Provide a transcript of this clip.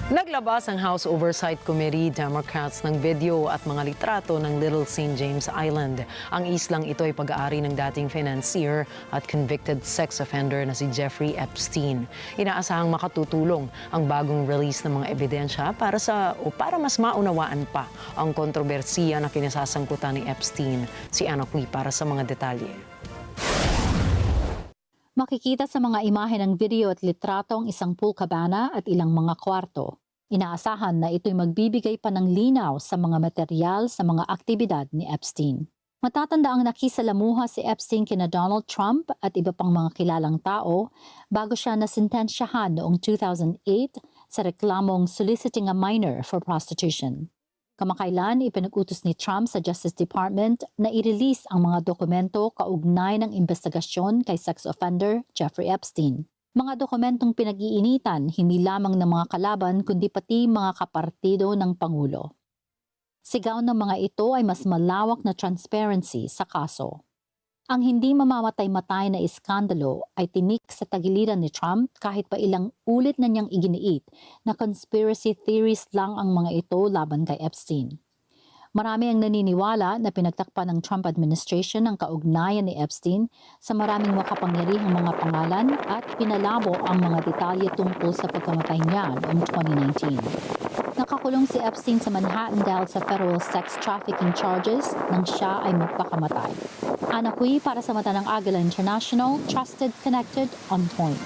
Naglabas ang House Oversight Committee Democrats ng video at mga litrato ng Little St. James Island. Ang islang ito ay pag-aari ng dating financier at convicted sex offender na si Jeffrey Epstein. Inaasahang makatutulong ang bagong release ng mga ebidensya para mas maunawaan pa ang kontrobersiya na kinasasangkutan ni Epstein. Si Ana Cui para sa mga detalye. Makikita sa mga imahe ng video at litrato ang isang pool cabana at ilang mga kwarto. Inaasahan na ito'y magbibigay pa ng linaw sa mga materyal sa mga aktibidad ni Epstein. Matatanda ang nakisalamuha si Epstein kina Donald Trump at iba pang mga kilalang tao bago siya nasintensyahan noong 2008 sa reklamong soliciting a minor for prostitution. Kamakailan, ipinag-utos ni Trump sa Justice Department na i-release ang mga dokumento kaugnay ng investigasyon kay sex offender Jeffrey Epstein. Mga dokumentong pinag-iinitan hindi lamang ng mga kalaban kundi pati mga kapartido ng Pangulo. Sigaw ng mga ito ay mas malawak na transparency sa kaso. Ang hindi mamamatay-matay na iskandalo ay tinik sa tagiliran ni Trump kahit pa ilang ulit na niyang iginiit na conspiracy theories lang ang mga ito laban kay Epstein. Marami ang naniniwala na pinagtakpan ng Trump administration ang kaugnayan ni Epstein sa maraming makapangyarihang mga pangalan at pinalabo ang mga detalye tungkol sa pagkamatay niya noong 2019. Nakakulong si Epstein sa Manhattan dahil sa federal sex trafficking charges nang siya ay magpakamatay. Ana Cui para sa Mata ng Agila International, trusted, connected, on point.